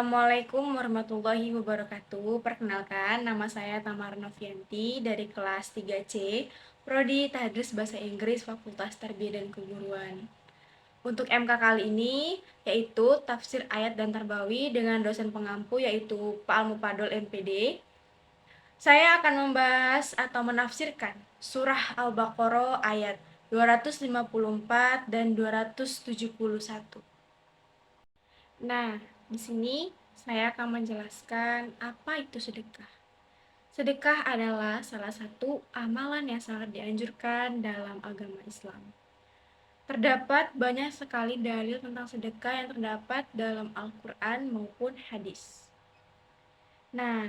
Assalamualaikum warahmatullahi wabarakatuh. Perkenalkan, nama saya Tamar Novianti dari kelas 3C, Prodi Tadris Bahasa Inggris Fakultas Tarbiyah dan Keguruan. Untuk MK kali ini yaitu tafsir ayat dan tarbawi dengan dosen pengampu yaitu Pak Almupadol MPD. Saya akan membahas atau menafsirkan surah Al-Baqarah ayat 254 dan 271. Nah, di sini saya akan menjelaskan apa itu sedekah. Sedekah adalah salah satu amalan yang sangat dianjurkan dalam agama Islam. Terdapat banyak sekali dalil tentang sedekah yang terdapat dalam Al-Quran maupun hadis. Nah,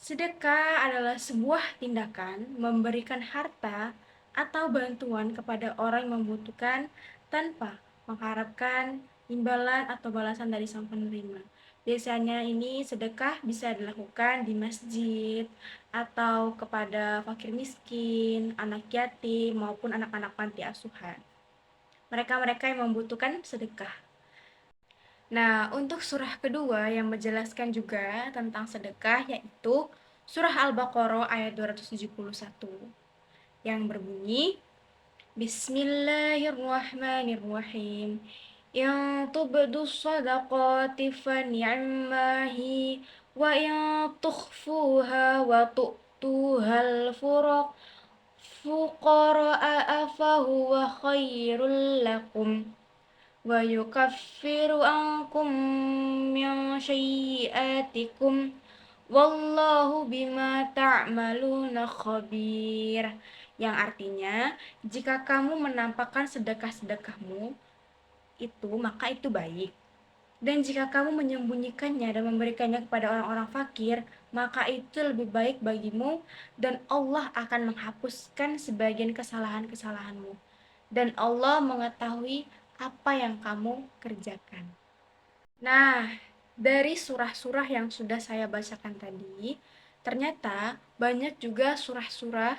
sedekah adalah sebuah tindakan memberikan harta atau bantuan kepada orang yang membutuhkan tanpa mengharapkan imbalan atau balasan dari sang penerima. Biasanya ini sedekah bisa dilakukan di masjid atau kepada fakir miskin, anak yatim maupun anak-anak panti asuhan. Mereka-mereka yang membutuhkan sedekah. Nah, untuk surah kedua yang menjelaskan juga tentang sedekah yaitu surah Al-Baqarah ayat 271 yang berbunyi Bismillahirrahmanirrahim. In tubdu sadaqati fa ni'mahi wa in tukhfuha wa tu'tuhal fuqara'a fa huwa khairul lakum wa yukaffiru ankum min sayyi'atikum wallahu bima ta'maluna khabir, yang artinya jika kamu menampakkan sedekah-sedekahmu itu maka itu baik, dan jika kamu menyembunyikannya dan memberikannya kepada orang-orang fakir maka itu lebih baik bagimu, dan Allah akan menghapuskan sebagian kesalahan-kesalahanmu, dan Allah mengetahui apa yang kamu kerjakan. Nah, dari surah-surah yang sudah saya bacakan tadi, ternyata banyak juga surah-surah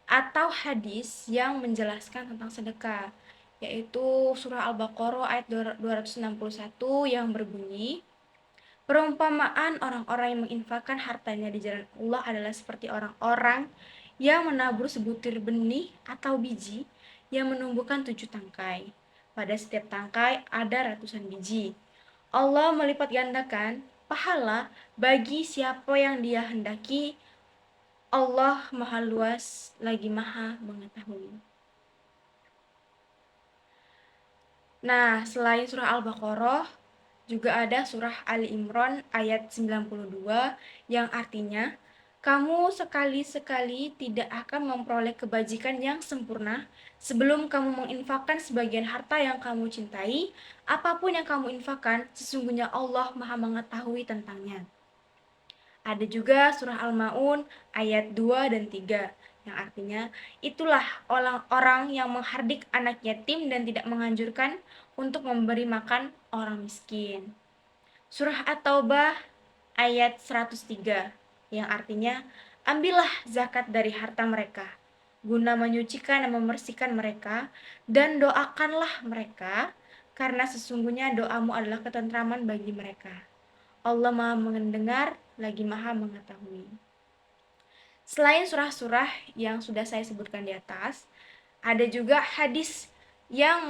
atau hadis yang menjelaskan tentang sedekah, yaitu surah Al-Baqarah ayat 261 yang berbunyi, perumpamaan orang-orang yang menginfakkan hartanya di jalan Allah adalah seperti orang-orang yang menabur sebutir benih atau biji yang menumbuhkan 7 tangkai. Pada setiap tangkai ada ratusan biji. Allah melipat gandakan pahala bagi siapa yang Dia hendaki. Allah Maha Luas lagi Maha Mengetahui. Nah, selain surah Al-Baqarah, juga ada surah Ali Imran ayat 92 yang artinya, kamu sekali-sekali tidak akan memperoleh kebajikan yang sempurna sebelum kamu menginfakkan sebagian harta yang kamu cintai. Apapun yang kamu infakkan, sesungguhnya Allah Maha Mengetahui tentangnya. Ada juga surah Al-Maun ayat 2 dan 3 yang artinya, itulah orang-orang yang menghardik anak yatim dan tidak menganjurkan untuk memberi makan orang miskin. Surah At-Taubah ayat 103 yang artinya, ambillah zakat dari harta mereka guna menyucikan dan membersihkan mereka, dan doakanlah mereka karena sesungguhnya doamu adalah ketentraman bagi mereka. Allah Maha mendengar lagi Maha mengetahui. Selain surah-surah yang sudah saya sebutkan di atas, ada juga hadis yang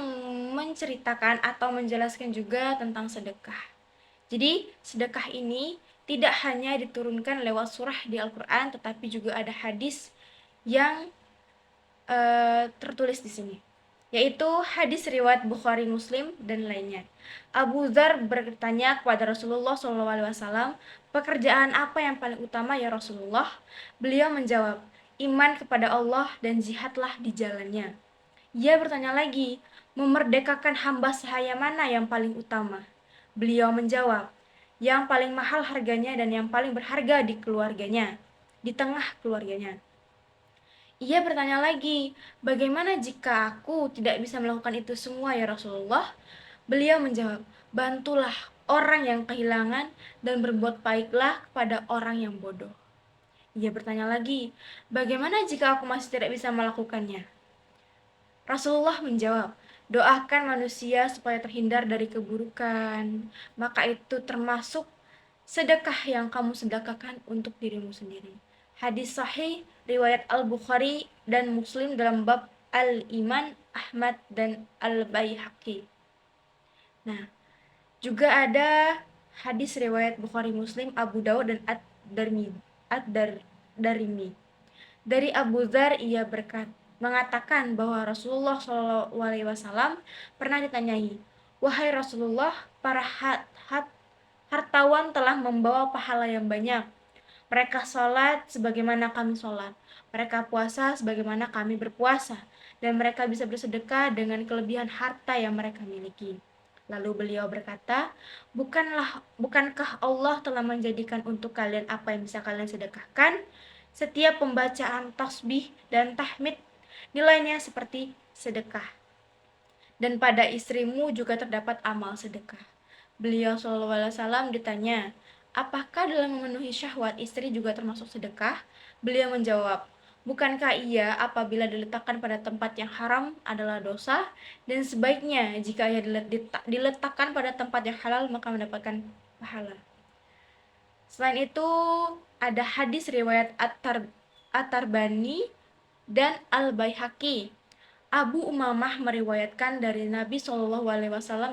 menceritakan atau menjelaskan juga tentang sedekah. Jadi, sedekah ini tidak hanya diturunkan lewat surah di Al-Quran, tetapi juga ada hadis yang tertulis di sini, yaitu hadis riwayat Bukhari, Muslim, dan lainnya. Abu Dzar bertanya kepada Rasulullah SAW, pekerjaan apa yang paling utama ya Rasulullah? Beliau menjawab, iman kepada Allah dan jihadlah di jalannya. Ia bertanya lagi, memerdekakan hamba sahaya mana yang paling utama? Beliau menjawab, yang paling mahal harganya dan yang paling berharga di keluarganya, di tengah keluarganya. Ia bertanya lagi, bagaimana jika aku tidak bisa melakukan itu semua ya Rasulullah? Beliau menjawab, bantulah orang yang kehilangan dan berbuat baiklah kepada orang yang bodoh. Ia bertanya lagi, bagaimana jika aku masih tidak bisa melakukannya? Rasulullah menjawab, doakan manusia supaya terhindar dari keburukan, maka itu termasuk sedekah yang kamu sedekahkan untuk dirimu sendiri. Hadis sahih riwayat Al-Bukhari dan Muslim dalam bab Al-Iman, Ahmad dan Al-Baihaqi. Nah, juga ada hadis riwayat Bukhari, Muslim, Abu Daud dan Ad-Darimi. Dari Abu Dzar ia mengatakan bahwa Rasulullah SAW pernah ditanyai, "Wahai Rasulullah, para hartawan telah membawa pahala yang banyak. Mereka sholat sebagaimana kami sholat. Mereka puasa sebagaimana kami berpuasa. Dan mereka bisa bersedekah dengan kelebihan harta yang mereka miliki." Lalu beliau berkata, bukankah Allah telah menjadikan untuk kalian apa yang bisa kalian sedekahkan? Setiap pembacaan tasbih dan tahmid nilainya seperti sedekah. Dan pada istrimu juga terdapat amal sedekah. Beliau SAW ditanya, apakah dalam memenuhi syahwat istri juga termasuk sedekah? Beliau menjawab, bukankah ia apabila diletakkan pada tempat yang haram adalah dosa? Dan sebaiknya jika ia diletakkan pada tempat yang halal maka mendapatkan pahala. Selain itu, ada hadis riwayat At-Tarbani dan Al-Baihaqi. Abu Umamah meriwayatkan dari Nabi SAW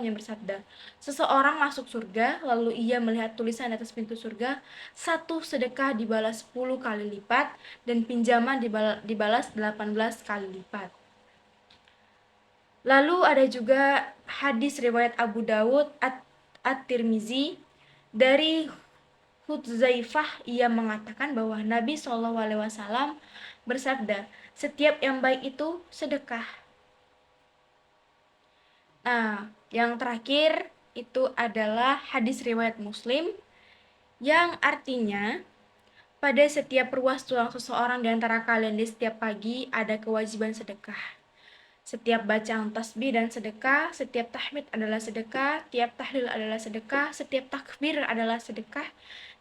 yang bersabda, seseorang masuk surga, lalu ia melihat tulisan atas pintu surga, satu sedekah dibalas 10 kali lipat, dan pinjaman dibalas 18 kali lipat. Lalu ada juga hadis riwayat Abu Dawud At-Tirmizi dari Hudzaifah, ia mengatakan bahwa Nabi SAW bersabda, setiap yang baik itu sedekah. Nah, yang terakhir itu adalah hadis riwayat Muslim yang artinya pada setiap ruas tulang seseorang di antara kalian di setiap pagi ada kewajiban sedekah. Setiap bacaan tasbih dan sedekah, setiap tahmid adalah sedekah, tiap tahlil adalah sedekah, setiap takbir adalah sedekah,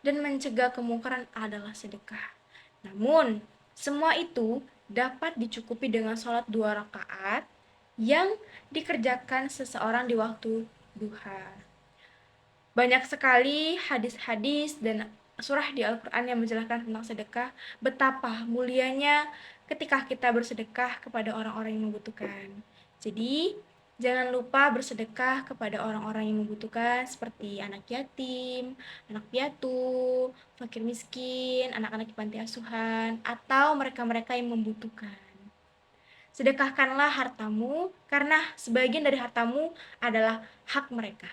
dan mencegah kemungkaran adalah sedekah. Namun, semua itu dapat dicukupi dengan sholat 2 rakaat yang dikerjakan seseorang di waktu duha. Banyak sekali hadis-hadis dan surah di Al-Quran yang menjelaskan tentang sedekah, betapa mulianya ketika kita bersedekah kepada orang-orang yang membutuhkan. Jadi, jangan lupa bersedekah kepada orang-orang yang membutuhkan seperti anak yatim, anak piatu, fakir miskin, anak-anak di panti asuhan, atau mereka-mereka yang membutuhkan. Sedekahkanlah hartamu, karena sebagian dari hartamu adalah hak mereka.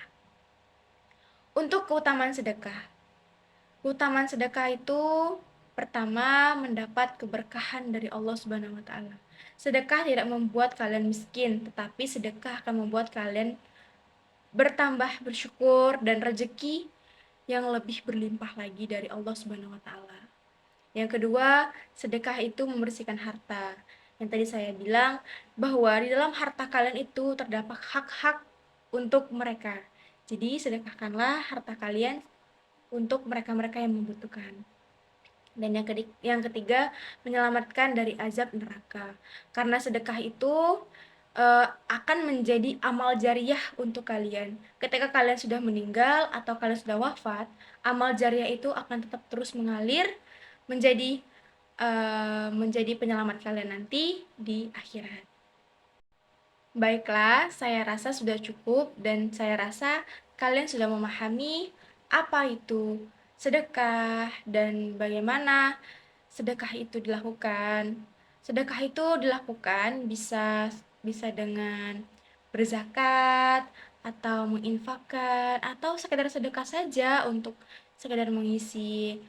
Untuk keutamaan sedekah. Keutamaan sedekah itu pertama, mendapat keberkahan dari Allah Subhanahu wa taala. Sedekah tidak membuat kalian miskin, tetapi sedekah akan membuat kalian bertambah bersyukur dan rezeki yang lebih berlimpah lagi dari Allah Subhanahu wa taala. Yang kedua, sedekah itu membersihkan harta. Yang tadi saya bilang bahwa di dalam harta kalian itu terdapat hak-hak untuk mereka. Jadi sedekahkanlah harta kalian untuk mereka-mereka yang membutuhkan. Dan yang ketiga, menyelamatkan dari azab neraka. Karena sedekah itu akan menjadi amal jariah untuk kalian. Ketika kalian sudah meninggal atau kalian sudah wafat, amal jariah itu akan tetap terus mengalir menjadi penyelamat kalian nanti di akhirat. Baiklah, saya rasa sudah cukup dan saya rasa kalian sudah memahami apa itu sedekah dan bagaimana sedekah itu dilakukan. Sedekah itu dilakukan bisa dengan berzakat atau menginfakkan atau sekedar sedekah saja untuk sekedar mengisi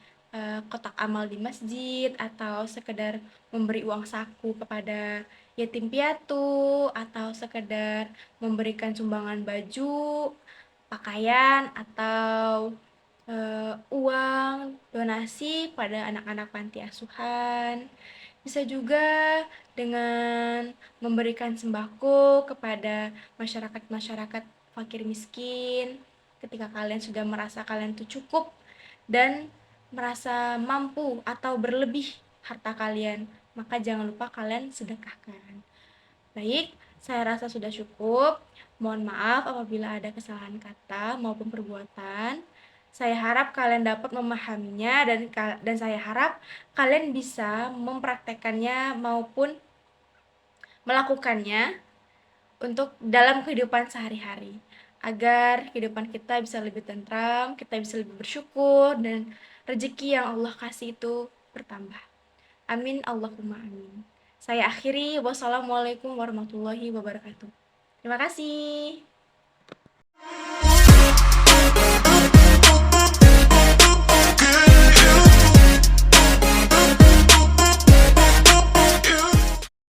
kotak amal di masjid atau sekedar memberi uang saku kepada yatim piatu atau sekedar memberikan sumbangan baju, pakaian atau uang donasi pada anak-anak panti asuhan. Bisa juga dengan memberikan sembako kepada masyarakat-masyarakat fakir miskin. Ketika kalian sudah merasa kalian itu cukup dan merasa mampu atau berlebih harta kalian, maka jangan lupa kalian sedekahkan. Baik, saya rasa sudah cukup. Mohon maaf apabila ada kesalahan kata maupun perbuatan. Saya harap kalian dapat memahaminya dan saya harap kalian bisa mempraktekkannya maupun melakukannya untuk dalam kehidupan sehari-hari agar kehidupan kita bisa lebih tentram, kita bisa lebih bersyukur dan rezeki yang Allah kasih itu bertambah. Amin Allahumma amin. Saya akhiri, wassalamualaikum warahmatullahi wabarakatuh. Terima kasih.